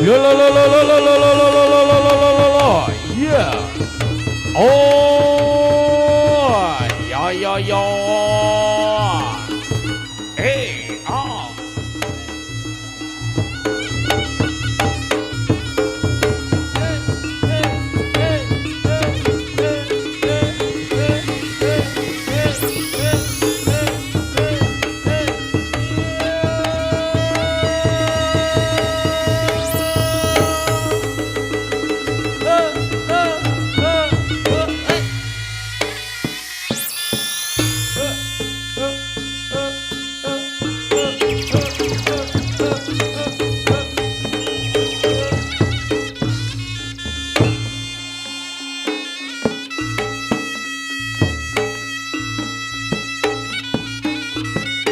Lo lo lo lo lo lo lo lo lo lo lo lo lo lo lo lo. Yeah. Oh. Ya ya ya. Hey, ah.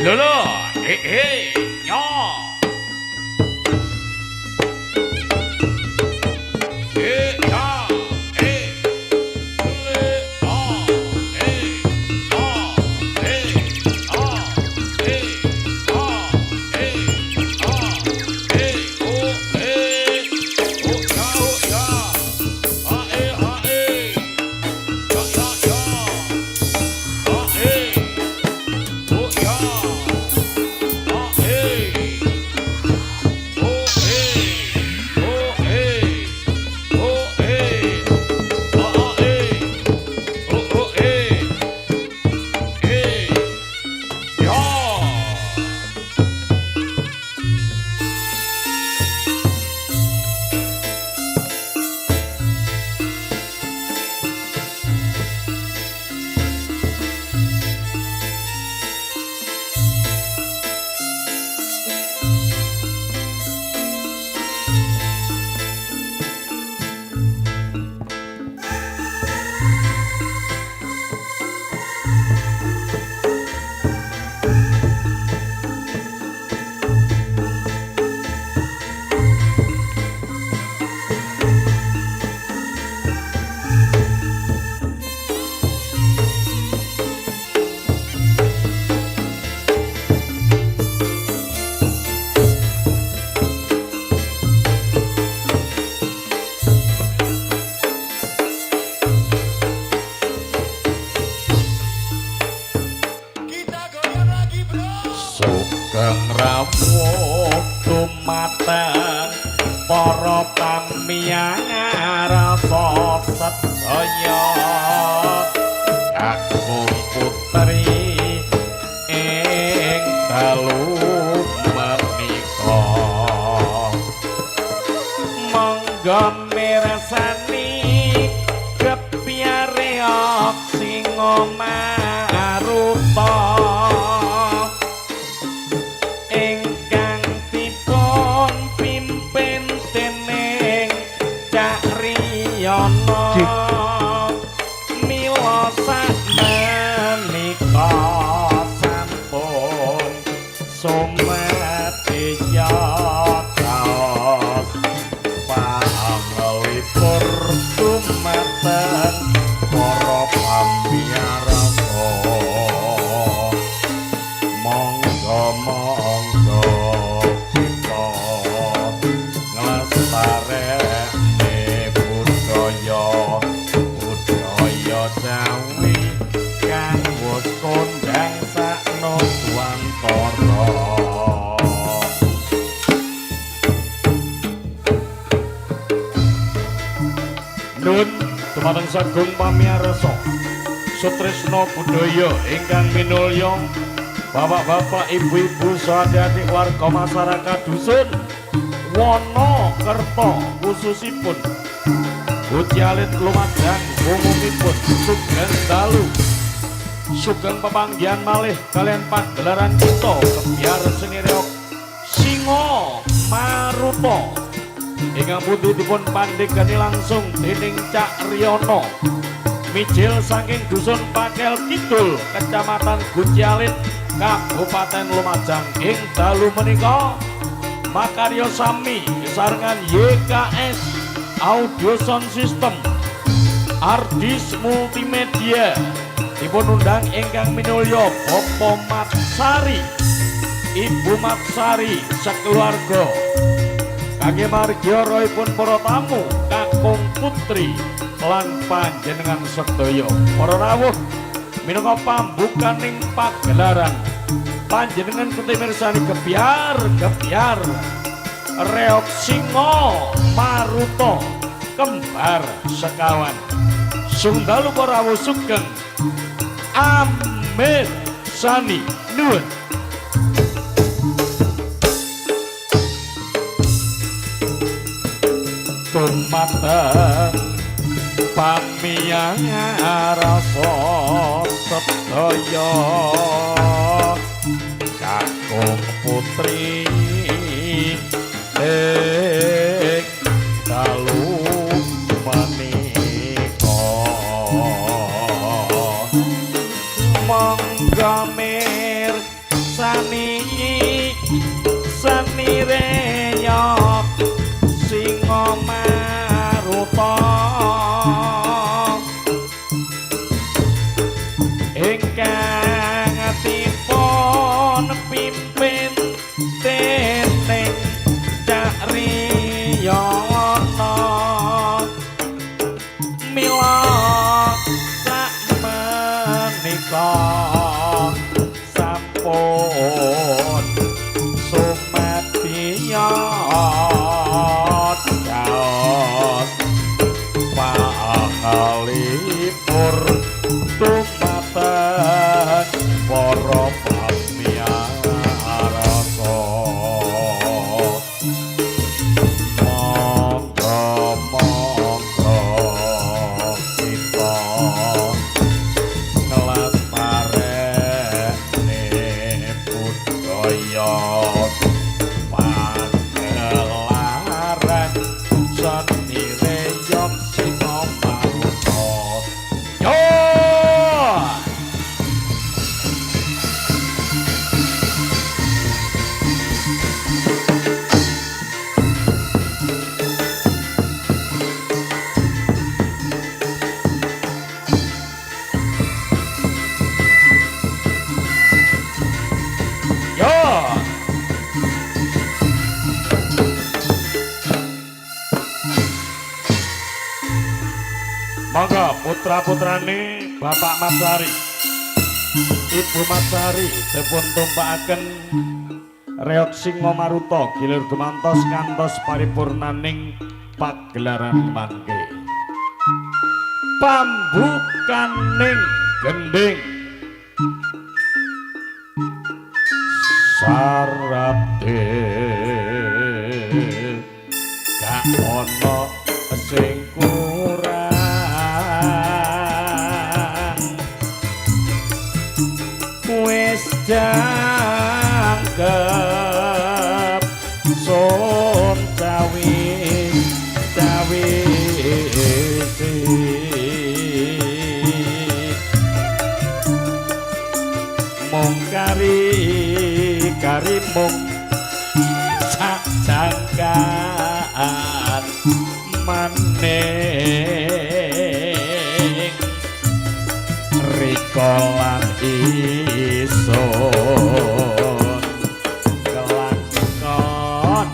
Lolo, ya. Ya, Sugeng rawuh dumateng para pamiyang rasa sedaya kakung putri ing dalu menika monggo mirsani kepiare singa maruta mila sakmenika sampun sumadya kaos panglipur dumateng para pamiyarsa monggo monggo kita nglestarèni Jawi kang wis kondhang sakno swantara nun dumateng sagung pamiyarsa sutresna budaya ingkang minulya bapak-bapak ibu-ibu sahabat warga masyarakat dusun Wonokerto khususipun Guci Alit Lumajang umumipun sugeng dalu sugeng pepanggihan malih kalian pagelaran kita kebiar seni reok Singa Maruta ingkang pundi dipun pandhegani langsung dening Cak Riyono mijil saking dusun Pakel Kidul Kecamatan Guci Alit Kabupaten Lumajang ing dalu menika makarya sami sarengan YKS Audio Sound System Ardis Multimedia dipun undang ingkang minulya Bapak Matsari Ibu Matsari sekeluarga kangge margya raipun para tamu kakung putri lan panjenengan sedaya para rawuh minangka pambukaning pagelaran panjenengan kuti mirsani gebyar reok singa maruta kembar sekawan sungdalu para rawuh sugeng amin sani nuwun. Tumateng pamiyang rasa sedaya kakung putri dalu menika monggo mirsani renyok singa maruta ingkang dipun pimpin dening Cak Riyana mila sakmenika sampun sumadya pahalipur tumateng para pamiyarsa monggo kita nglestarene budaya pagelaran seni renyok singa maruta yo monggo putra-putrane Bapak Matsari Ibu Matsari dipun tumpakaken reok singa maruta gilir dumantos ngantos paripurnaning pagelaran mangke pambukaning gending sarate gak ana sing kurang wis jangkep son cawi mung kari mung sak jangkaan maning rikolan ison kelakon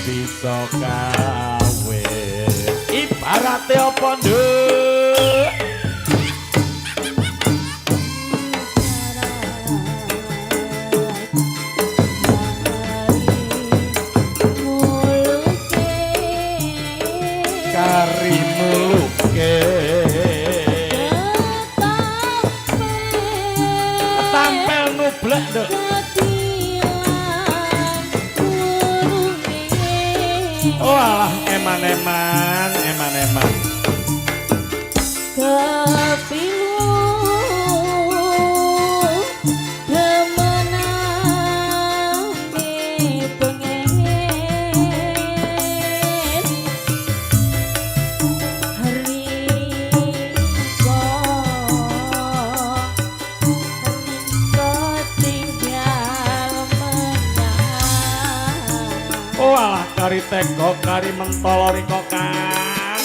bisa kawe ibarate apa nduk kari muluke tampel nublek nduk oh alah eman-eman kepilu demenane pengen riko tinggal menang oh alah kari teko kari mentolo riko kang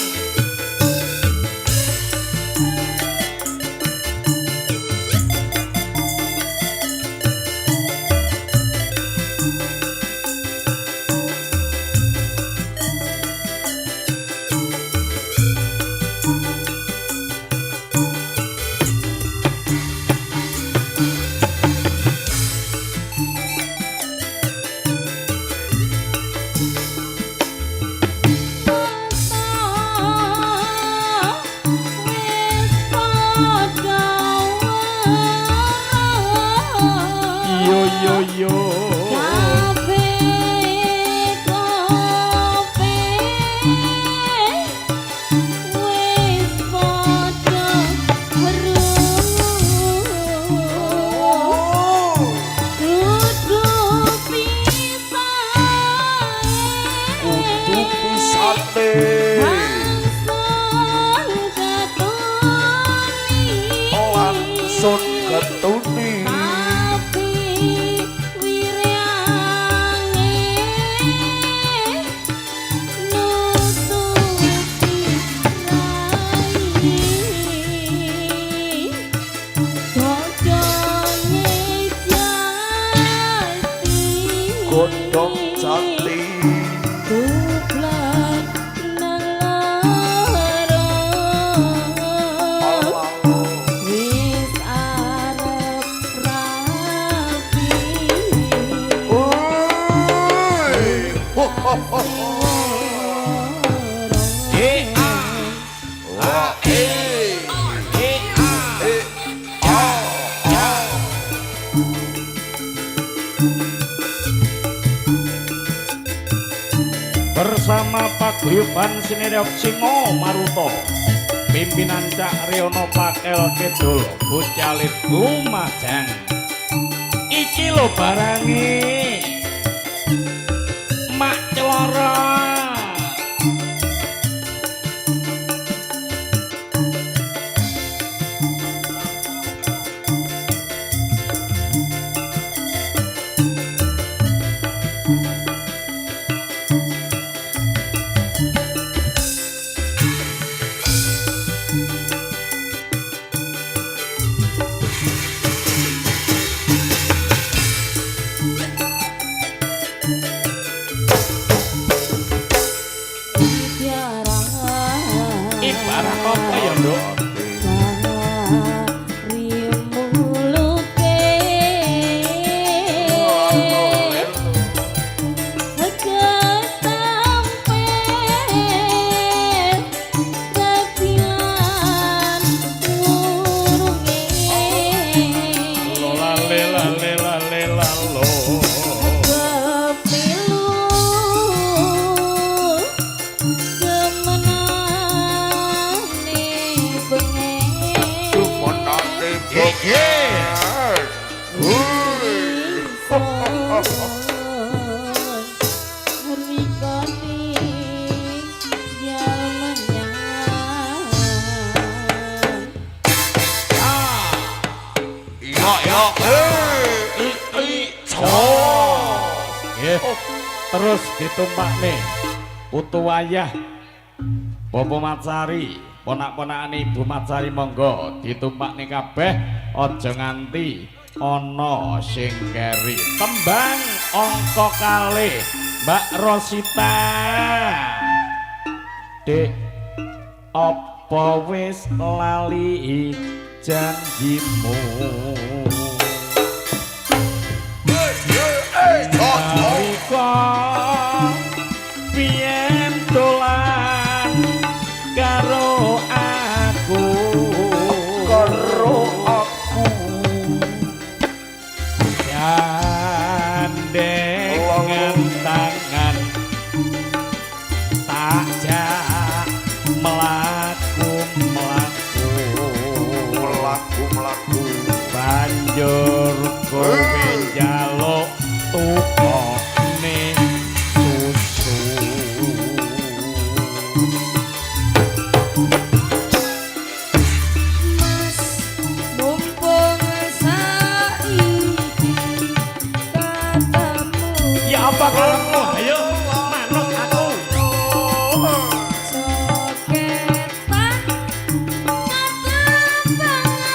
yo yo. Kafe kopi wis padha weruh. Kudu Sate langsung ketuni godhong jati bersama paguyuban Sinirok Singo Maruto, pimpinan Cak Riono Pakel Kidul, Bucalit Lumajang. Iki lho barangi Mak Celoro. Ibarat apa ya, Nduk? Terus ditumpakne putu wayah Bopo Matsari, ponak-ponakane Ibu Matsari, monggo ditumpakne kabeh, aja nganti ana sing keri. Tembang angka kalih Mbak Rosita. Dek, apa wis lali janjimu? Biyen dolan karo aku gandengan tangan takjak melaku banjur kowe njaluk tukone susu. Mas mumpung saiki katamu Ya apa kalemu? Ayo manut aku. coketan katembangan karo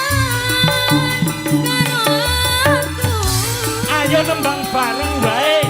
aku. Ayo nembang bareng wae.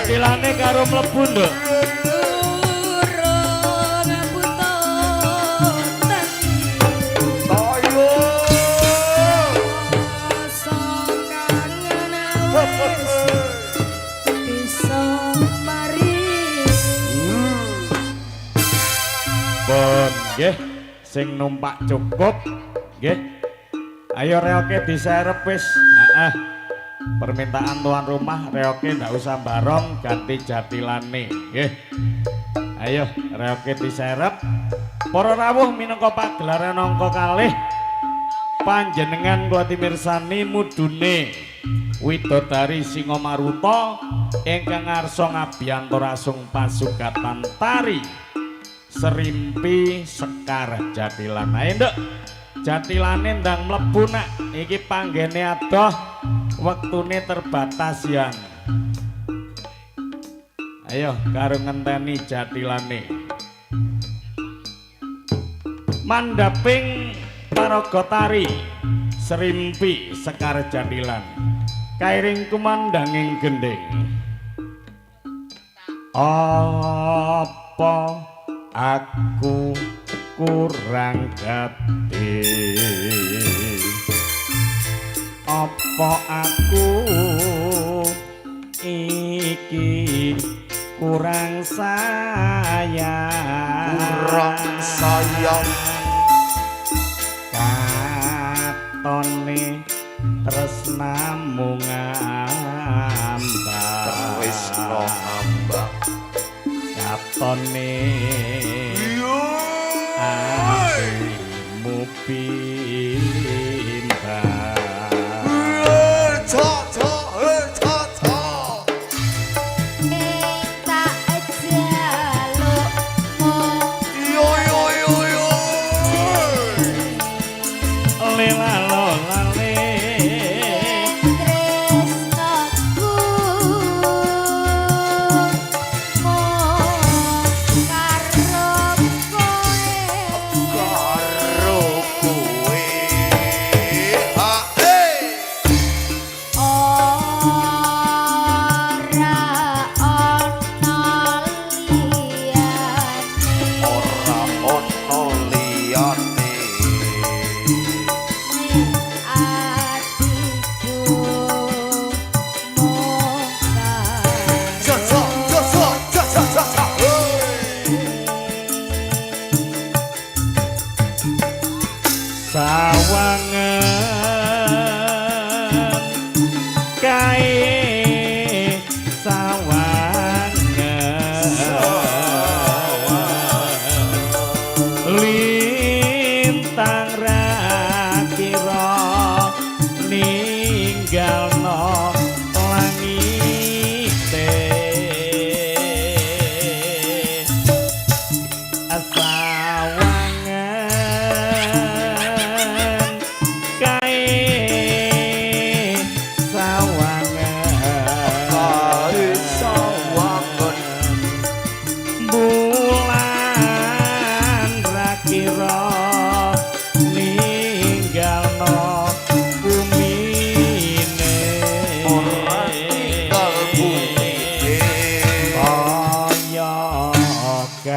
jatilane karo mlebu nduk. Durung butotan Ayo. rasa kangen wis bisa mari. Pun nggih sing numpak cukup nggih. Ayo reoke diserep wis. Heeh. Permintaan tuan rumah reoke ndak usah barong ganti jatilane nggih. Ayo reoke diserep. Para rawuh minangka pagelaran angka kalih panjenengan kula timirsani mudune Widodari Singamaruta ingkang ngarsa ngabiyantara asung pasugatan tari Serimpi Sekar Jatilan. Ayo nduk jatilane ndang mlebu nak iki panggene adoh wektune terbatas yang. Ayo karo ngenteni jatilane. Mandhaping paraga tari Serimpi Sekar Jatilan. Kairing kumandanging gending. Apa aku kurang gati? Apa aku iki kurang sayang? Kurang sayang. Katone tresnamu ngambang. Tresno ngambang. Katone atimu bimbang.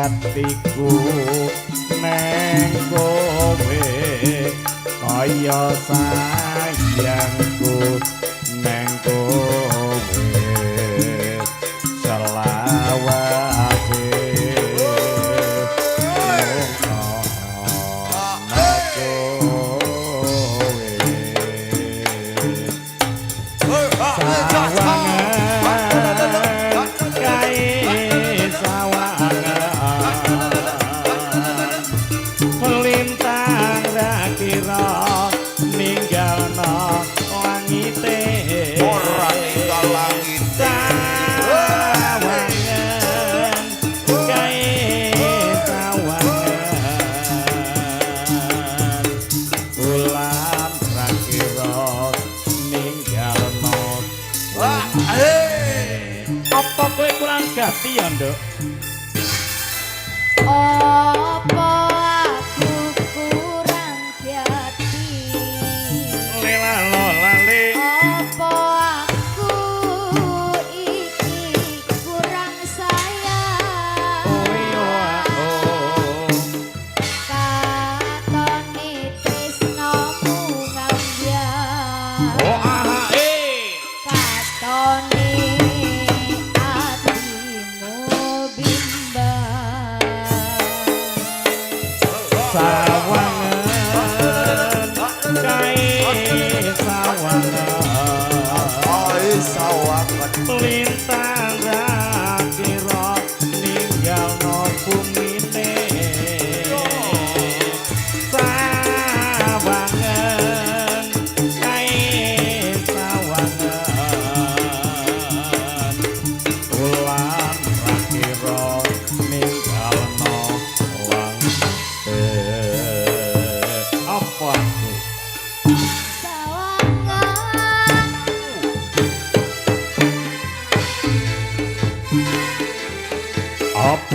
Hatiku neng kowe kaya sayangku neng kowe selawase gati ya nduk. Apa aku kurang gati? Lela lola le. Apa aku iki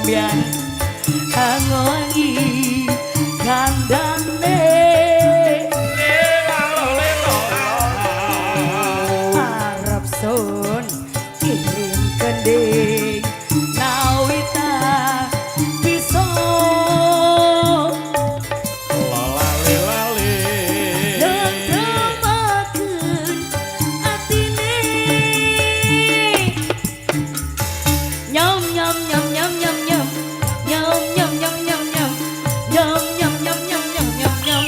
kembian angongi kandane Arab sun kirim kending nawita bisa lali Dendamakeun atine nyam nyam nyam nyam nyam nyam nyam nyam nyam nyam nyam nyam nyam nyam nyam nyam nyam nyam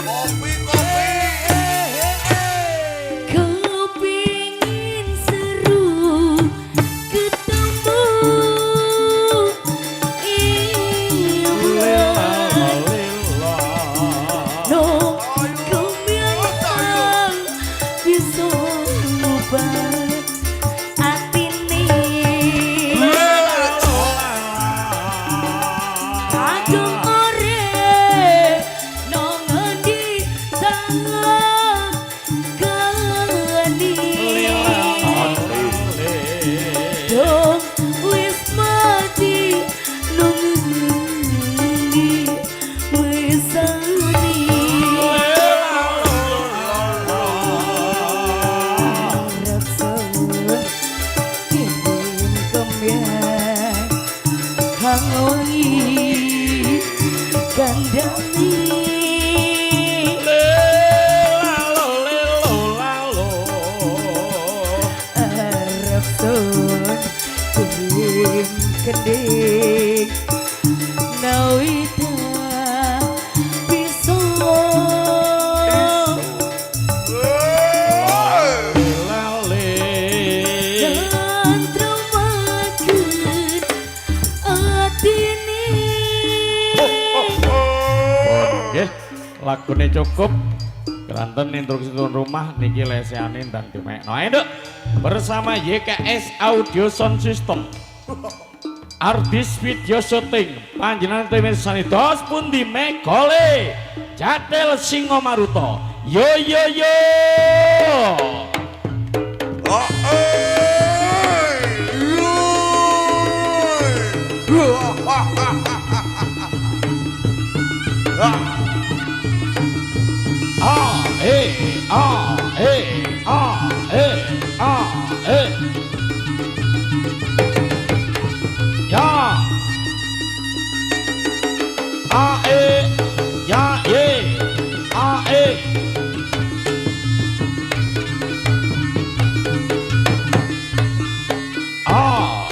Kopi, kopi. Kepingin seru ketemu no kembian bisa ngubah atine Agung ore no ngendi tangan gani dong wis mati nungi wis ani raksaun kirim kembian hangongi kandani Arab sun kirim kending nawita bisa dan termakan atine Nggih, lagune cukup. Keranten instruksi tuan rumah niki leseane ndang dimekno. Ayo Nduk, bersama YKS Audio Sound System. Artis video syuting panjenengan temirsani dos pundi megole Jatel Singo Maruto. Yo yo yo. Ah eh ah eh ah eh ah eh. Ya. Ah eh ya ye. Ah eh. Ah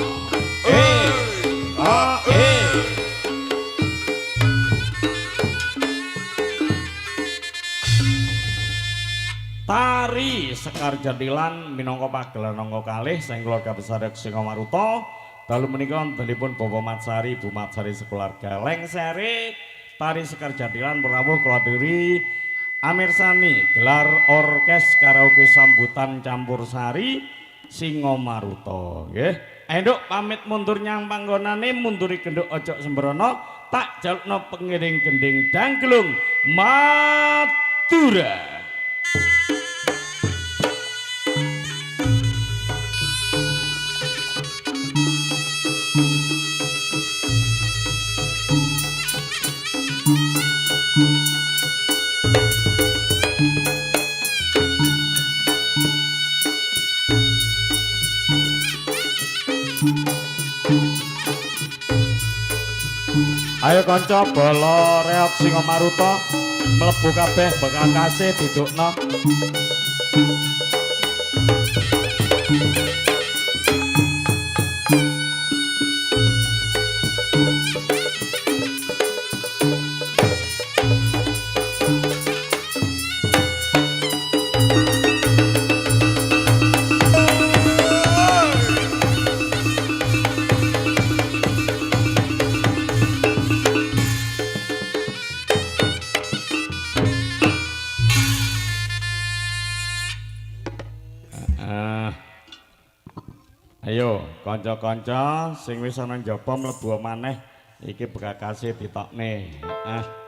eh ah eh. Tari Sekar Jantilan minangka pagelaran angka kalih saking keluarga besar Singo Maruto. Dalu menika wontenipun Bapak Matsari, Bu Matsari sekeluarga. Lengsere Tari Sekar Jantilan rawuh kula aturi amirsani gelar orkes karaoke sambutan campursari Singo Maruto nggih. Nduk pamit mundur nyang panggonane, munduri genduk ojo sembrono, tak jalukno pengiring gending dangklung Madura. Ayo kanca bala reok Singo Maruto mlebu kabeh bekal kasih dudukno. Ayo, kanca-kanca sing wis ana njaba mlebu maneh iki bekakase ditokne. Ah.